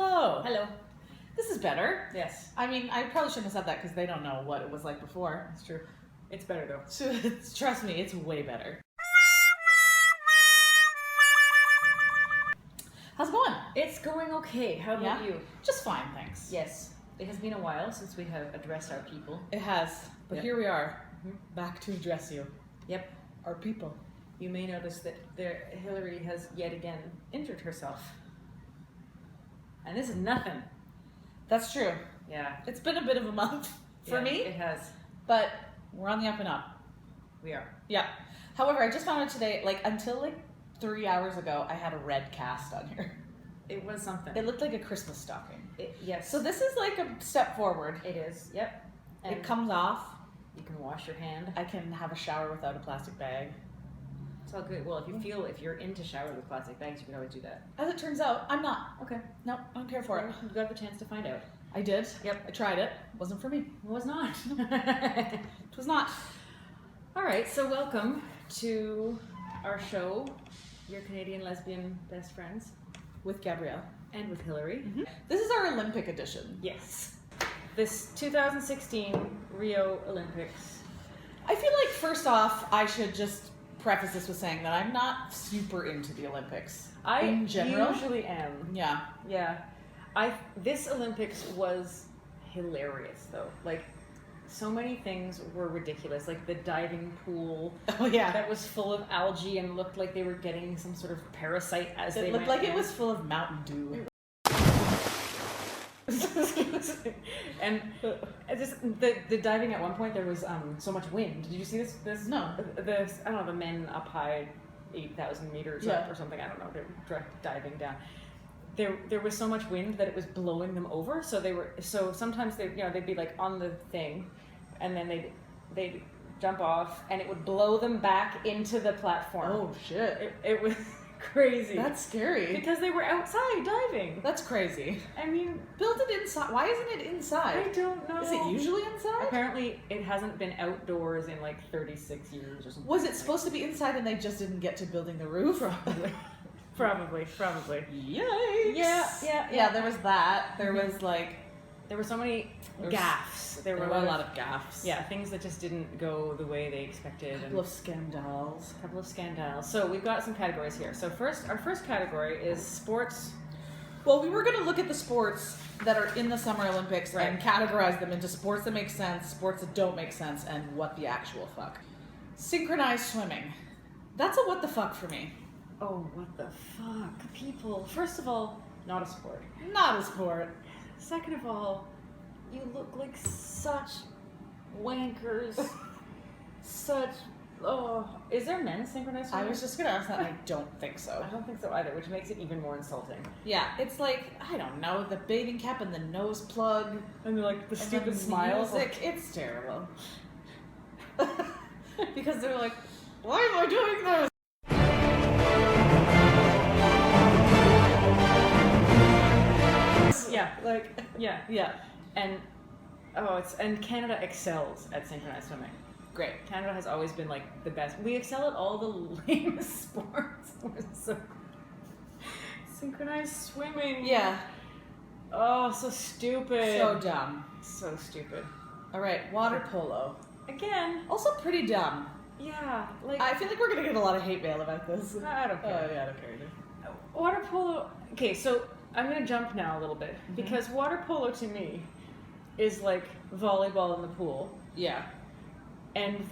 Hello. Hello. This is better. Yes, I mean, I probably shouldn't have said that because they don't know what it was like before. it's true. It's better though. So, trust me, it's way better. How's it going? It's going okay. How about Yeah? you? Just fine, thanks. Yes. It has been a while since we have addressed our people. It has, but Yep. here we are, Mhm. back to address you, Yep. our people. You may notice that Hilary has yet again injured herself. And this is nothing. That's true. Yeah. It's been a bit of a month for Yeah, me, It has. but we're on the up and up. We are. Yeah. However, I just found out today, until 3 hours ago, I had a red cast on here. It was something. It looked like a Christmas stocking. Yes. So this is like a step forward. It is. Yep. And It comes off. you can wash your hand. I can have a shower without a plastic bag. It's all good. Well, if you're into showering with plastic bags, you can always do that. As it turns out, I'm not. Okay. No, I don't care for it. You got the chance to find out. I did. Yep. I tried it. Wasn't for me. It was not. It was not. All right, so welcome to our show, Your Canadian Lesbian Best Friends, With Gabrielle. and with Hilary. This is our Olympic edition. Yes. This 2016 Rio Olympics. I feel like first off, I should just preface this with saying that I'm not super into the Olympics. I in general. usually am. Yeah. Yeah. This Olympics was hilarious though. Like, so many things were ridiculous. Like the diving pool Oh yeah. that was full of algae and looked like they were getting some sort of parasite as they It looked went like it in. was full of Mountain Dew. And just the diving at one point there was so much wind. Did you see this? No. I don't know, the men up high 8,000 meters up or something. I don't know. They were diving down. There was so much wind that it was blowing them over. So sometimes they'd be like on the thing, and then they'd jump off, and it would blow them back into the platform. Oh shit. It was crazy. That's scary. because they were outside diving. That's crazy. I mean, Build it inside. Why isn't it inside? I don't know. Is it usually inside? Apparently, it hasn't been outdoors in 36 years or something. Was it supposed to be inside and they just didn't get to building the roof? Probably. Yikes. Yeah. There was that. There was There were so many There was- gaffes. there were a lot of gaffes. Yeah, things that just didn't go the way they expected. A couple of scandals. A couple of scandals. So we've got some categories here. So our first category is sports. Well, we were going to look at the sports that are in the Summer Olympics Right. and categorize them into sports that make sense, sports that don't make sense, and what the actual fuck. Synchronized swimming. That's a what the fuck for me. Oh, what the fuck, people! First of all, not a sport. Not a sport. Second of all, you look like such wankers. Is there men's synchronized I swimming? was just going to ask that and I don't think so. I don't think so either, which makes it even more insulting. Yeah, it's I don't know, the bathing cap and the nose plug. And they're like the and stupid the smiles. music. It's terrible. Because they're like, why am I doing this? Yeah, yeah. Yeah. And Canada excels at synchronized swimming. Great. Canada has always been the best. We excel at all the lamest sports. We're so synchronized swimming. Yeah. Oh, so stupid. So dumb. So stupid. All right, water polo. Again. Also pretty dumb. Yeah. I feel like we're gonna get a lot of hate mail about this. I don't care. Yeah, I don't care either. Water polo. Okay, so I'm gonna jump now a little bit because water polo to me is like volleyball in the pool, Yeah. and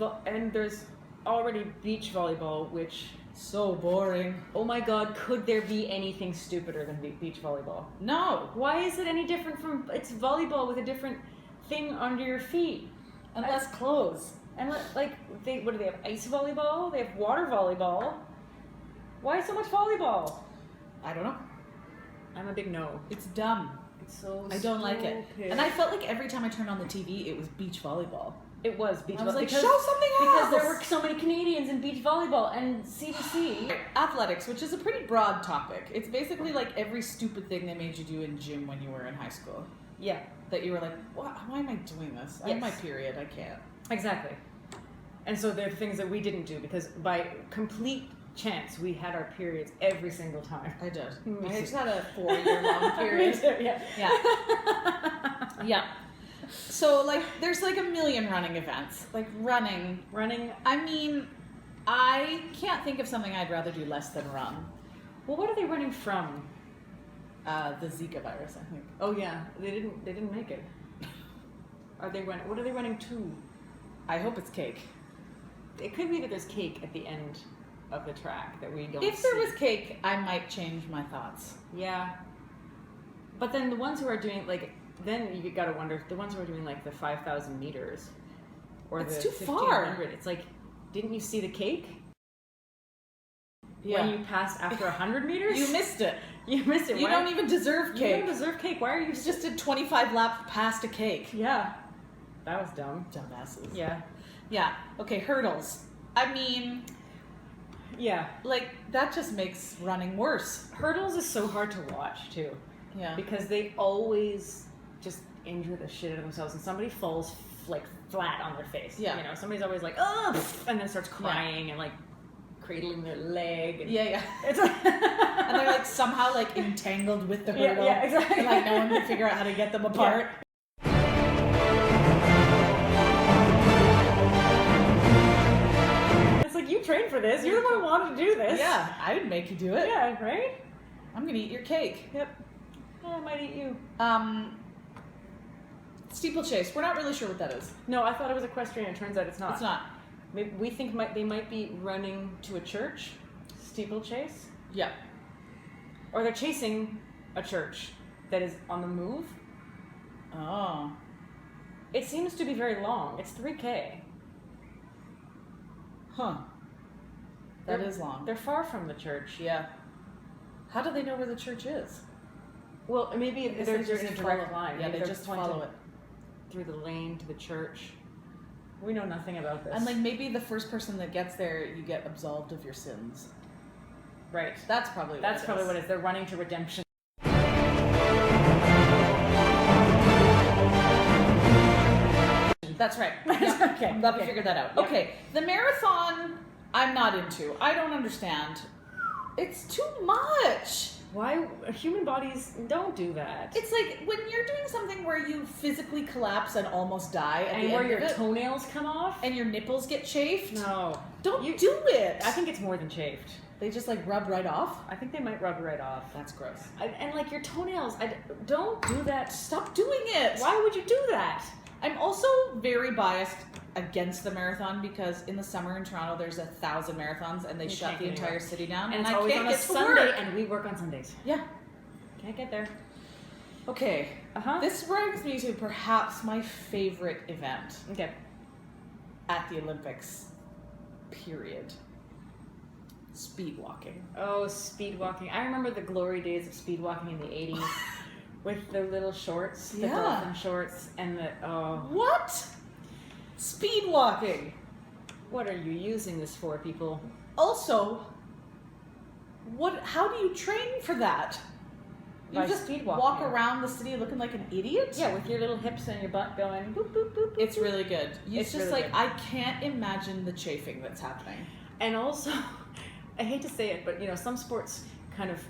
there's already beach volleyball, which, So boring. oh my god, could there be anything stupider than beach volleyball? No. Why is it any different from? It's volleyball with a different thing under your feet, And less clothes. and what do they have? Ice volleyball? They have water volleyball. Why so much volleyball? I don't know. I'm a big no. It's dumb. It's so I don't like it. stupid. And I felt like every time I turned on the TV, it was beach volleyball. It was beach I was volleyball. like, show something Because else! there were so many Canadians in beach volleyball and CBC. Athletics, which is a pretty broad topic. It's basically like every stupid thing they made you do in gym when you were in high school. Yeah, That you were like, why am I doing this? I have my Yes. period, I can't. exactly. And so there are things that we didn't do because by complete chance, we had our periods every single time. I did. Me I too. just had a 4-year-long period. Me too, yeah. Yeah. Yeah. So, like, there's like a million running events. Like, running. I mean, I can't think of something I'd rather do less than run. Well, what are they running from? The Zika virus, I think. Oh yeah, they didn't make it. Are they running? What are they running to? I hope it's cake. It could be that there's cake at the end of the track that we don't. If there was cake, I might change my thoughts. Yeah. But then the ones who are doing then you gotta wonder if the ones who are doing like the 5,000 meters or It's the too far. 1,500. It's like, didn't you see the cake? Yeah. When you passed after 100 meters? You missed it. You missed it. You don't even deserve cake. You don't deserve cake. Why are you You just did 25 laps past a cake. Yeah. That was dumb. Dumbasses. Yeah. Yeah. Okay, hurdles. I mean, Yeah. like, that just makes running worse. Hurdles is so hard to watch too. Yeah. Because they always just injure the shit out of themselves, and somebody falls like flat on their face. Yeah. You know, somebody's always like, oh, and then starts crying and like cradling their leg. And Yeah, yeah. It's like And they're like somehow like entangled with the hurdle. Yeah, exactly. And like no one can figure out how to get them apart. It's like, you trained for this. You're the one who wanted to do this. Yeah, I would make you do it. Yeah, right? I'm gonna eat your cake. Yep. Oh, I might eat you. Steeplechase. We're not really sure what that is. No, I thought it was equestrian. It turns out it's not. It's not. Maybe we think they might be running to a church, steeplechase, Yeah. or they're chasing a church that is on the move. Oh. It seems to be very long. It's 3K. Huh. That is long. They're far from the church. Yeah. How do they know where the church is? Well, maybe I guess they're they just in a direct follow- line. Yeah, Maybe they they're just pointing follow it. through the lane to the church. We know nothing about this. And like maybe the first person that gets there, you get absolved of your sins. right. That's probably what That's it probably is. what it is. They're running to redemption. That's right. Yeah. Okay, I'm glad we okay. figured that out. Yep. Okay, the marathon, I'm not into. I don't understand. It's too much. Why human bodies don't do that? It's like when you're doing something where you physically collapse and almost die at And the where end your of it, toenails come off? and your nipples get chafed. No. Don't You- do it. I think it's more than chafed. They just like rub right off. I think they might rub right off. That's gross. And like your toenails, don't do that. Stop doing it. Why would you do that? I'm also very biased against the marathon because in the summer in Toronto there's 1,000 marathons and they You shut can't the get entire anywhere. city down And it's I always can't on a get to Sunday, work. and we work on Sundays. Yeah. Can't get there. Okay. Uh-huh. This brings me to perhaps my favorite event Okay. at the Olympics. Period. Speed walking. Oh, speed walking. I remember the glory days of speed walking in the 80s with the little shorts, the Yeah. dolphin shorts, and What? Speed walking. what are you using this for, people? Also, how do you train for that? You By just speed walk walking. around the city looking like an idiot? Yeah, with your little hips and your butt going boop, boop, boop, boop. It's really good. It's just really like, good. I can't imagine the chafing that's happening. And also, I hate to say it, but you know, some sports kind of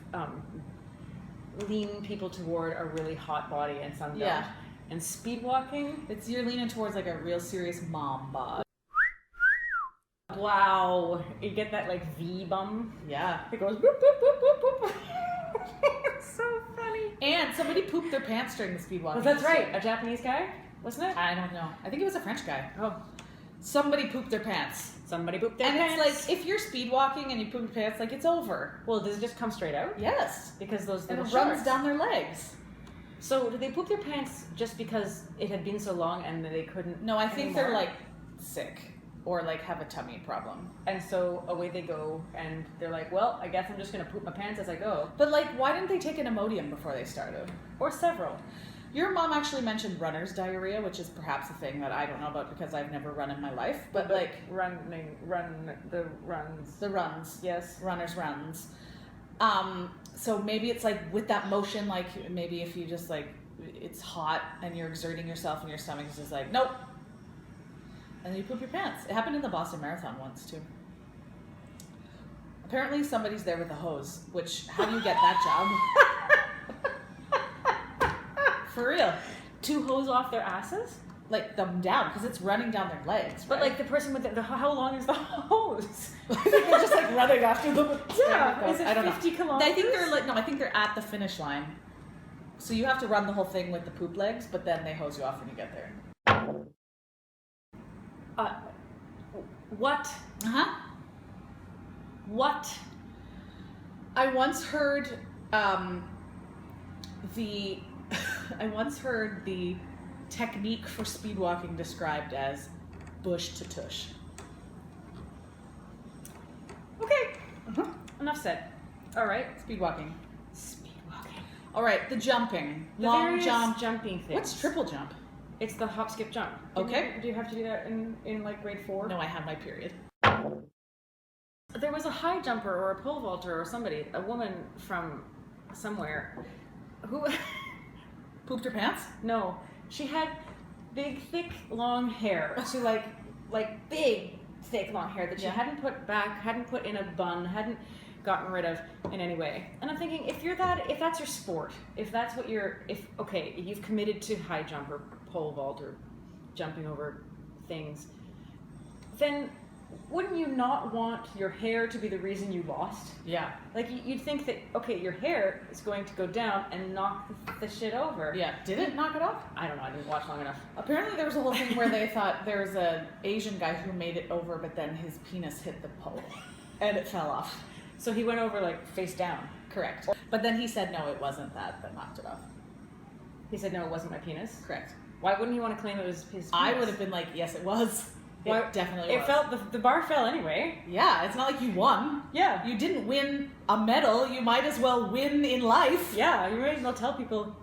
lean people toward a really hot body and some don't. Yeah. And speed walking, You're leaning towards like a real serious mom bod. wow, you get that like V bum. Yeah. It goes boop, boop, boop, boop, boop. It's so funny. And somebody pooped their pants during the speed walking. Well, that's right. A Japanese guy, wasn't it? I don't know. I think it was a French guy. Oh, Somebody pooped their pants. somebody pooped their And pants. it's like, if you're speed walking and you poop your pants, like, it's over. well, does it just come straight out? Yes. Because those And little it runs shorts. down their legs. So, did they poop their pants just because it had been so long and they couldn't? No, I think anymore? they're like sick or like have a tummy problem. And so away they go, and they're like, well, I guess I'm just going to poop my pants as I go. But like, why didn't they take an Imodium before they started? Or several. Your mom actually mentioned runner's diarrhea, which is perhaps a thing that I don't know about because I've never run in my life. But like the runs. the runs, Yes. runner's runs. So maybe it's like with that motion, like maybe if you just like, it's hot and you're exerting yourself and your stomach is just like, nope. And then you poop your pants. It happened in the Boston Marathon once too. Apparently somebody's there with a hose, which, how do you get that job? For real. To hose off their asses? Like, them down, because it's running down their legs, But right? like the person with how long is the hose? They're just like running after them. Yeah, is it I don't 50 know. kilometers? I think they're like, no, I think they're at the finish line. So you have to run the whole thing with the poop legs, but then they hose you off when you get there. What? Uh-huh. What? I once heard the technique for speed walking described as bush to tush. Okay. Enough said. All right. Speed walking. Speed walking. All right, the jumping. The Long various jump. jumping things. What's triple jump? It's the hop, skip, jump. Okay. Do you have to do that in like grade 4? No, I had my period. There was a high jumper or a pole vaulter or somebody, a woman from somewhere, who Pooped her pants? no, she had big, thick, long hair. She like big, thick, long hair that she hadn't put back, hadn't put in a bun, hadn't gotten rid of in any way. And I'm thinking, if that's your sport, if that's what you've committed to high jump or pole vault or jumping over things, then wouldn't you not want your hair to be the reason you lost? Yeah. Like, you'd think that, okay, your hair is going to go down and knock the shit over. Yeah. Did it knock it off? I don't know, I didn't watch long enough. Apparently there was a whole thing where they thought there was an Asian guy who made it over, but then his penis hit the pole and it fell off. So he went over, like, face down. Correct. But then he said, no, it wasn't that knocked it off. He said, no, it wasn't my penis. Correct. Why wouldn't he want to claim it was his penis? I would have been like, yes, it was. It definitely was. It felt, the bar fell anyway. Yeah, it's not like you won. Yeah. You didn't win a medal. You might as well win in life. Yeah, you might as well tell people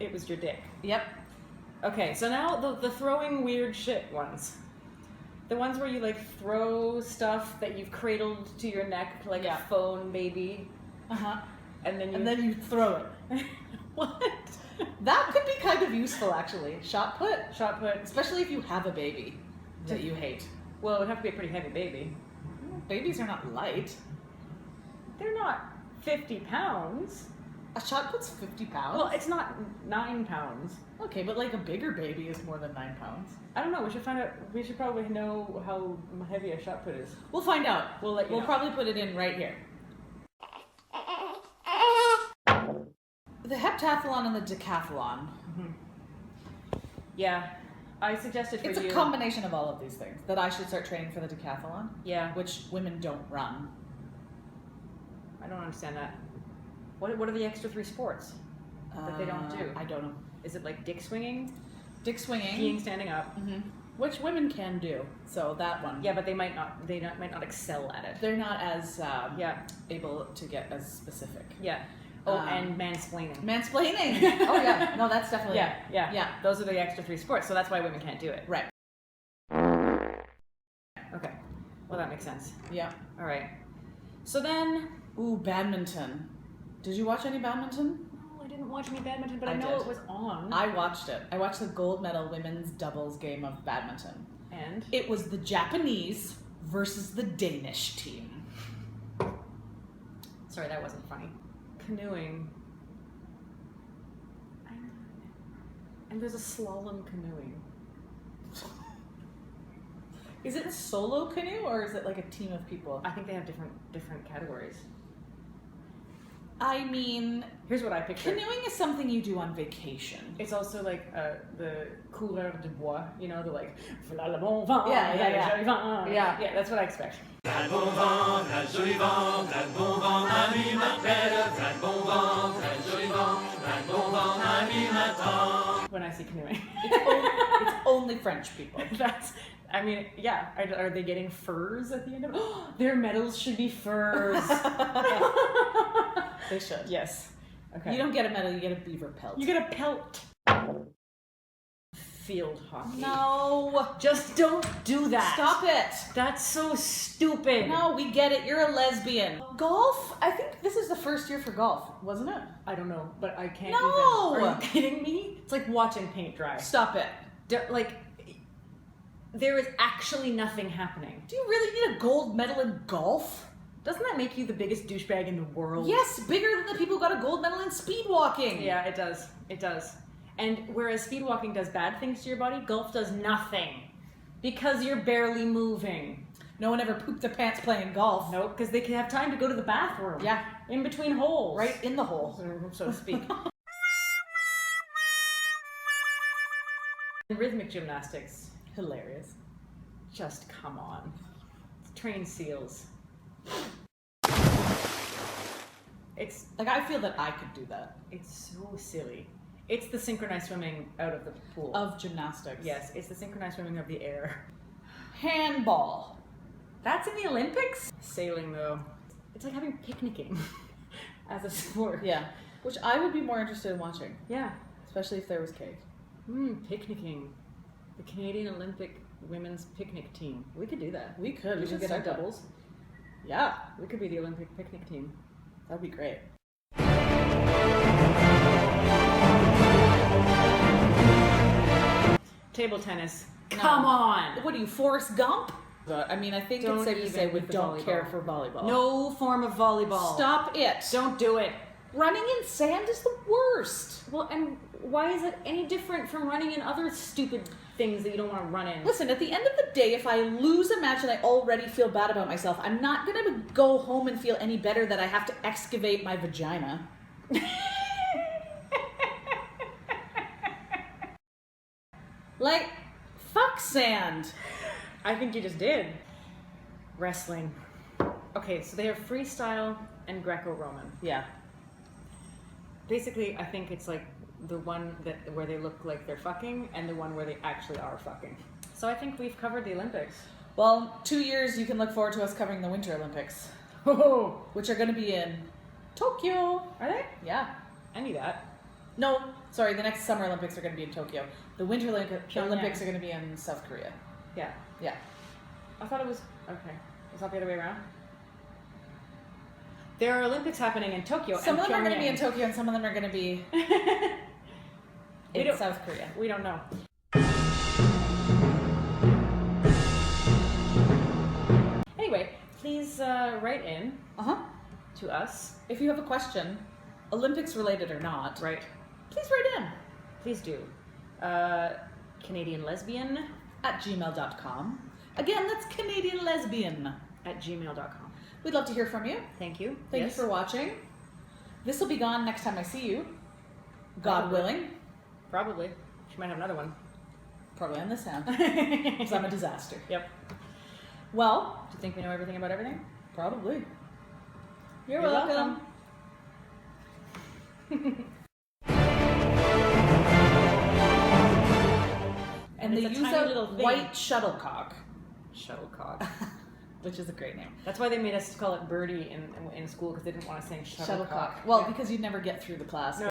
it was your dick. Yep. Okay, so now the throwing weird shit ones. The ones where you, like, throw stuff that you've cradled to your neck, like a phone, maybe. Uh-huh. And then you throw it. What? That could be kind of useful, actually. Shot put. Shot put. Especially if you have a baby that you hate. Well, it would have to be a pretty heavy baby. Babies are not light. They're not 50 pounds. A shot put's 50 pounds? Well, it's not 9 pounds. Okay, but like a bigger baby is more than 9 pounds. I don't know. We should find out. We should probably know how heavy a shot put is. We'll find out. We'll let you know. We'll probably put it in right here. The heptathlon and the decathlon. Mm-hmm. Yeah. I suggested for It's you. a combination of all of these things. That I should start training for the decathlon. Yeah. Which women don't run. I don't understand that. What are the extra 3 sports that they don't do? I don't know. Is it like dick swinging? Dick swinging. Peeing standing up. Mm-hmm. Which women can do. So that one. Yeah, but they might not excel at it. They're not as able to get as specific. Yeah. Oh, and mansplaining. Mansplaining. Oh yeah. No, that's definitely yeah. Those are the extra 3 sports, so that's why women can't do it. Right. Okay. Well, that makes sense. Yeah. All right. So then. Ooh, badminton. Did you watch any badminton? No, I didn't watch any badminton, but I know did. it was on. I watched it. I watched the gold medal women's doubles game of badminton. And? It was the Japanese versus the Danish team. Sorry, that wasn't funny. Canoeing. And there's a slalom canoeing. Is it a solo canoe or is it like a team of people? I think they have different categories. I mean, here's what I picture. Canoeing is something you do on vacation. It's also like the couleur de bois, you know, the like, v'là le bon vent, Yeah, that's what I expect. V'là le bon vent, v'là le joli vent, v'là le bon vent, ami m'appelle, v'là le bon vent, v'là le joli vent, v'là le bon vent, ami m'attend. When I see canoeing. It's only French people. I mean, yeah. Are they getting furs at the end of it? Their medals should be furs. They should. Yes. Okay. You don't get a medal, you get a beaver pelt. You get a pelt. Field hockey. No. Just don't do that. Stop it. That's so stupid. No, we get it. You're a lesbian. Golf? I think this is the first year for golf, wasn't it? I don't know, but I can't No. even. Are you kidding me? It's like watching paint dry. Stop it. There is actually nothing happening. Do you really need a gold medal in golf? Doesn't that make you the biggest douchebag in the world? Yes, bigger than the people who got a gold medal in speed walking. Yeah, it does. It does. And whereas speed walking does bad things to your body, golf does nothing. Because you're barely moving. No one ever pooped their pants playing golf. Nope, because they can have time to go to the bathroom. Yeah. In between holes. Right in the hole. So to speak. Rhythmic gymnastics. Hilarious. Just come on. Train seals. It's Like, I feel that I could do that. It's so silly. It's the synchronized swimming out of the pool. Of gymnastics. Yes, it's the synchronized swimming of the air. Handball. That's in the Olympics? Sailing, though. It's like having picnicking as a sport. Yeah. Which I would be more interested in watching. Yeah. Especially if there was cake. Picnicking. The Canadian Olympic women's picnic team. We could do that. We could. We should get our doubles. Yeah. We could be the Olympic picnic team. That'd be great. Table tennis. No. Come on! What are you, Forrest Gump? I mean, I think Don't it's safe to even say we with the don't volleyball. care for volleyball. No form of volleyball. Stop it. Don't do it. Running in sand is the worst. Well, and why is it any different from running in other stupid things that you don't want to run in? Listen, at the end of the day, if I lose a match and I already feel bad about myself, I'm not going to go home and feel any better that I have to excavate my vagina. Like, fuck sand. I think you just did. Wrestling. Okay, so they have freestyle and Greco-Roman. Yeah. Basically, I think it's like the one that where they look like they're fucking and the one where they actually are fucking. So I think we've covered the Olympics. Well, 2 years you can look forward to us covering the Winter Olympics, Oh, which are going to be in Tokyo. are they? Yeah. I knew that. No, sorry, the next Summer Olympics are going to be in Tokyo. The Winter Pyongyang. Olympics are going to be in South Korea. Yeah. Yeah. I thought it was okay. Was that the other way around? There are Olympics happening in Tokyo. Some and of them are going to be in Pyongyang. Tokyo and some of them are going to be We in don't- South Korea. We don't know. Anyway, please write in Uh-huh. to us. If you have a question, Olympics related or not, Right. please write in Please do. Canadian Lesbian at gmail.com. Again, that's Canadian Lesbian. at gmail.com. We'd love to hear from you. Thank you. Thank Yes. you for watching. This will be gone next time I see you. God Probably. willing. Probably. She might have another one. Probably on this hand. Because I'm a disaster. Yep. Well, Do you think we know everything about everything? probably. You're You're welcome. And they It's a use tiny a little thing. white shuttlecock, Shuttlecock. which is a great name. That's why they made us call it birdie in school because they didn't want to sing shuttlecock. Well, Yeah. because you'd never get through the class. No.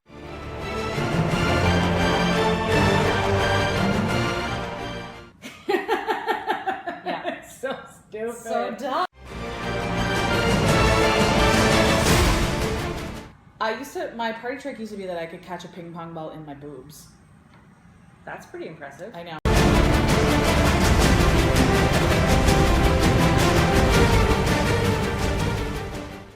Yeah. So stupid. So dumb. My party trick used to be that I could catch a ping pong ball in my boobs. That's pretty impressive. I know.